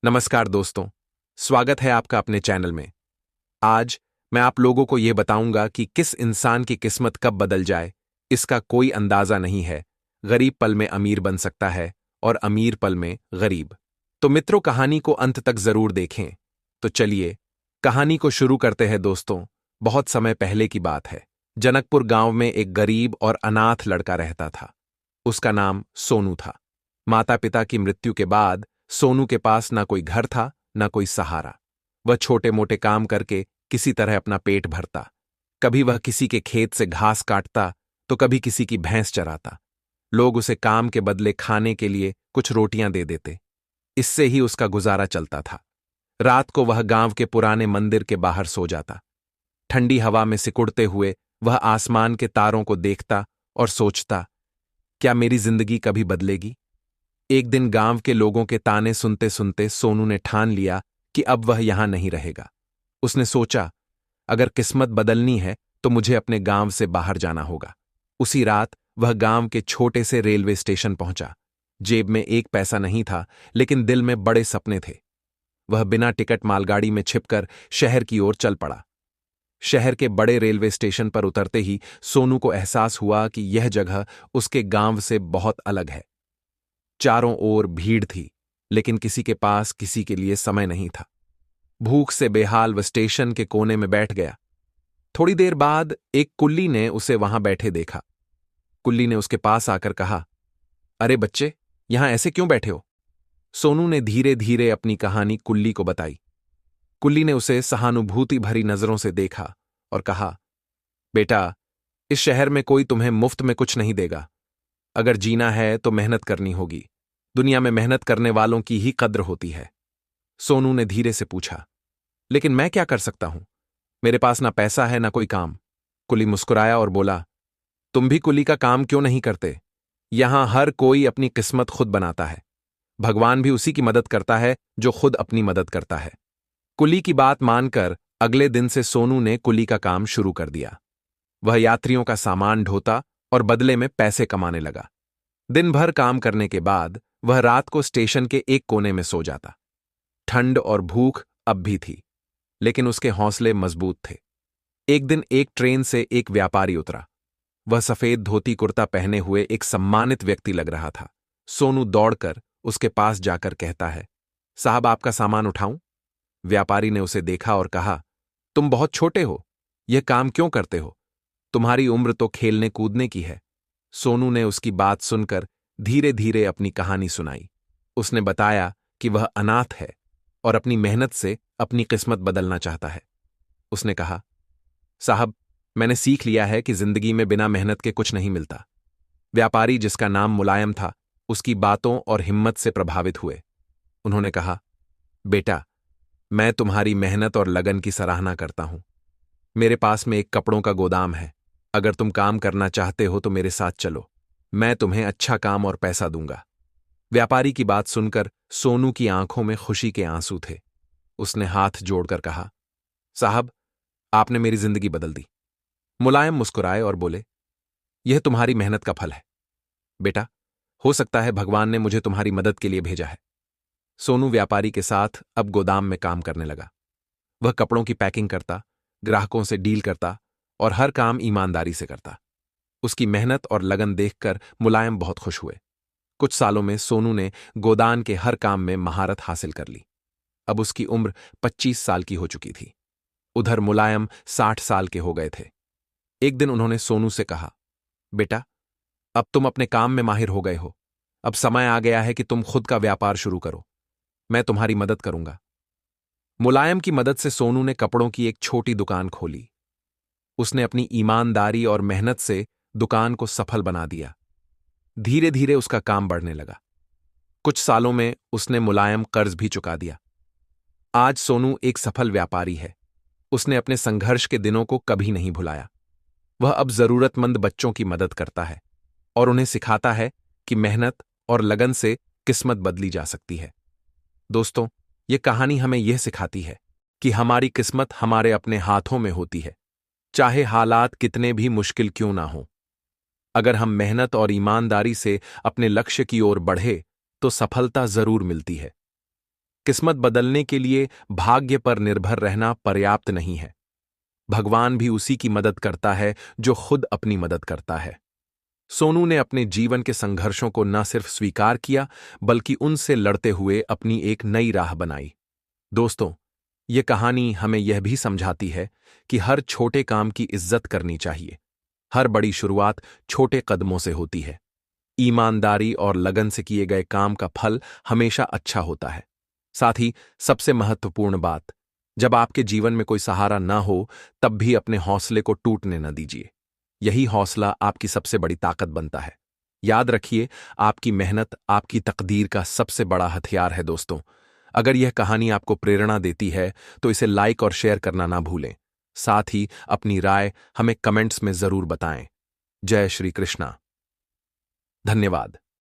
नमस्कार दोस्तों, स्वागत है आपका अपने चैनल में। आज मैं आप लोगों को यह बताऊंगा कि किस इंसान की किस्मत कब बदल जाए, इसका कोई अंदाजा नहीं है। गरीब पल में अमीर बन सकता है और अमीर पल में गरीब। तो मित्रों, कहानी को अंत तक जरूर देखें। तो चलिए कहानी को शुरू करते हैं दोस्तों। बहुत समय पहले की बात है। जनकपुर गांव में एक गरीब और अनाथ लड़का रहता था। उसका नाम सोनू था। माता पिता की मृत्यु के बाद सोनू के पास ना कोई घर था, ना कोई सहारा। वह छोटे मोटे काम करके किसी तरह अपना पेट भरता। कभी वह किसी के खेत से घास काटता, तो कभी किसी की भैंस चराता। लोग उसे काम के बदले खाने के लिए कुछ रोटियां दे देते। इससे ही उसका गुजारा चलता था। रात को वह गांव के पुराने मंदिर के बाहर सो जाता। ठंडी हवा में सिकुड़ते हुए वह आसमान के तारों को देखता और सोचता, क्या मेरी जिंदगी कभी बदलेगी? एक दिन गांव के लोगों के ताने सुनते सुनते सोनू ने ठान लिया कि अब वह यहां नहीं रहेगा। उसने सोचा, अगर किस्मत बदलनी है तो मुझे अपने गांव से बाहर जाना होगा। उसी रात वह गांव के छोटे से रेलवे स्टेशन पहुंचा। जेब में एक पैसा नहीं था, लेकिन दिल में बड़े सपने थे। वह बिना टिकट मालगाड़ी में छिपकर शहर की ओर चल पड़ा। शहर के बड़े रेलवे स्टेशन पर उतरते ही सोनू को एहसास हुआ कि यह जगह उसके गांव से बहुत अलग है। चारों ओर भीड़ थी, लेकिन किसी के पास किसी के लिए समय नहीं था। भूख से बेहाल वह स्टेशन के कोने में बैठ गया। थोड़ी देर बाद एक कुल्ली ने उसे वहां बैठे देखा। कुल्ली ने उसके पास आकर कहा, अरे बच्चे, यहां ऐसे क्यों बैठे हो? सोनू ने धीरे धीरे अपनी कहानी कुल्ली को बताई। कुल्ली ने उसे सहानुभूति भरी नजरों से देखा और कहा, बेटा, इस शहर में कोई तुम्हें मुफ्त में कुछ नहीं देगा। अगर जीना है तो मेहनत करनी होगी। दुनिया में मेहनत करने वालों की ही कद्र होती है। सोनू ने धीरे से पूछा, लेकिन मैं क्या कर सकता हूं? मेरे पास ना पैसा है ना कोई काम। कुली मुस्कुराया और बोला, तुम भी कुली का काम क्यों नहीं करते? यहां हर कोई अपनी किस्मत खुद बनाता है। भगवान भी उसी की मदद करता है जो खुद अपनी मदद करता है। कुली की बात मानकर अगले दिन से सोनू ने कुली का काम शुरू कर दिया। वह यात्रियों का सामान ढोता और बदले में पैसे कमाने लगा। दिन भर काम करने के बाद वह रात को स्टेशन के एक कोने में सो जाता। ठंड और भूख अब भी थी, लेकिन उसके हौसले मजबूत थे। एक दिन एक ट्रेन से एक व्यापारी उतरा। वह सफेद धोती कुर्ता पहने हुए एक सम्मानित व्यक्ति लग रहा था। सोनू दौड़कर उसके पास जाकर कहता है, साहब, आपका सामान उठाऊं? व्यापारी ने उसे देखा और कहा, तुम बहुत छोटे हो, यह काम क्यों करते हो? तुम्हारी उम्र तो खेलने कूदने की है। सोनू ने उसकी बात सुनकर धीरे धीरे अपनी कहानी सुनाई। उसने बताया कि वह अनाथ है और अपनी मेहनत से अपनी किस्मत बदलना चाहता है। उसने कहा, साहब, मैंने सीख लिया है कि जिंदगी में बिना मेहनत के कुछ नहीं मिलता। व्यापारी, जिसका नाम मुलायम था, उसकी बातों और हिम्मत से प्रभावित हुए। उन्होंने कहा, बेटा, मैं तुम्हारी मेहनत और लगन की सराहना करता हूं। मेरे पास में एक कपड़ों का गोदाम है। अगर तुम काम करना चाहते हो तो मेरे साथ चलो। मैं तुम्हें अच्छा काम और पैसा दूंगा। व्यापारी की बात सुनकर सोनू की आंखों में खुशी के आंसू थे। उसने हाथ जोड़कर कहा, साहब, आपने मेरी जिंदगी बदल दी। मुलायम मुस्कुराए और बोले, यह तुम्हारी मेहनत का फल है। बेटा, हो सकता है भगवान ने मुझे तुम्हारी मदद के लिए भेजा है। सोनू व्यापारी के साथ अब गोदाम में काम करने लगा। वह कपड़ों की पैकिंग करता, ग्राहकों से डील करता और हर काम ईमानदारी से करता। उसकी मेहनत और लगन देखकर मुलायम बहुत खुश हुए। कुछ सालों में सोनू ने गोदान के हर काम में महारत हासिल कर ली। अब उसकी उम्र 25 साल की हो चुकी थी। उधर मुलायम 60 साल के हो गए थे। एक दिन उन्होंने सोनू से कहा, बेटा, अब तुम अपने काम में माहिर हो गए हो। अब समय आ गया है कि तुम खुद का व्यापार शुरू करो। मैं तुम्हारी मदद करूंगा। मुलायम की मदद से सोनू ने कपड़ों की एक छोटी दुकान खोली। उसने अपनी ईमानदारी और मेहनत से दुकान को सफल बना दिया। धीरे धीरे उसका काम बढ़ने लगा। कुछ सालों में उसने मुलायम कर्ज भी चुका दिया। आज सोनू एक सफल व्यापारी है। उसने अपने संघर्ष के दिनों को कभी नहीं भुलाया। वह अब जरूरतमंद बच्चों की मदद करता है और उन्हें सिखाता है कि मेहनत और लगन से किस्मत बदली जा सकती है। दोस्तों, यह कहानी हमें यह सिखाती है कि हमारी किस्मत हमारे अपने हाथों में होती है, चाहे हालात कितने भी मुश्किल क्यों ना हों। अगर हम मेहनत और ईमानदारी से अपने लक्ष्य की ओर बढ़े तो सफलता जरूर मिलती है। किस्मत बदलने के लिए भाग्य पर निर्भर रहना पर्याप्त नहीं है। भगवान भी उसी की मदद करता है जो खुद अपनी मदद करता है। सोनू ने अपने जीवन के संघर्षों को न सिर्फ स्वीकार किया, बल्कि उनसे लड़ते हुए अपनी एक नई राह बनाई। दोस्तों, ये कहानी हमें यह भी समझाती है कि हर छोटे काम की इज्जत करनी चाहिए। हर बड़ी शुरुआत छोटे कदमों से होती है। ईमानदारी और लगन से किए गए काम का फल हमेशा अच्छा होता है। साथ ही सबसे महत्वपूर्ण बात, जब आपके जीवन में कोई सहारा ना हो, तब भी अपने हौसले को टूटने न दीजिए। यही हौसला आपकी सबसे बड़ी ताकत बनता है। याद रखिए, आपकी मेहनत आपकी तकदीर का सबसे बड़ा हथियार है। दोस्तों, अगर यह कहानी आपको प्रेरणा देती है तो इसे लाइक और शेयर करना ना भूलें। साथ ही अपनी राय हमें कमेंट्स में जरूर बताएं। जय श्री कृष्णा। धन्यवाद।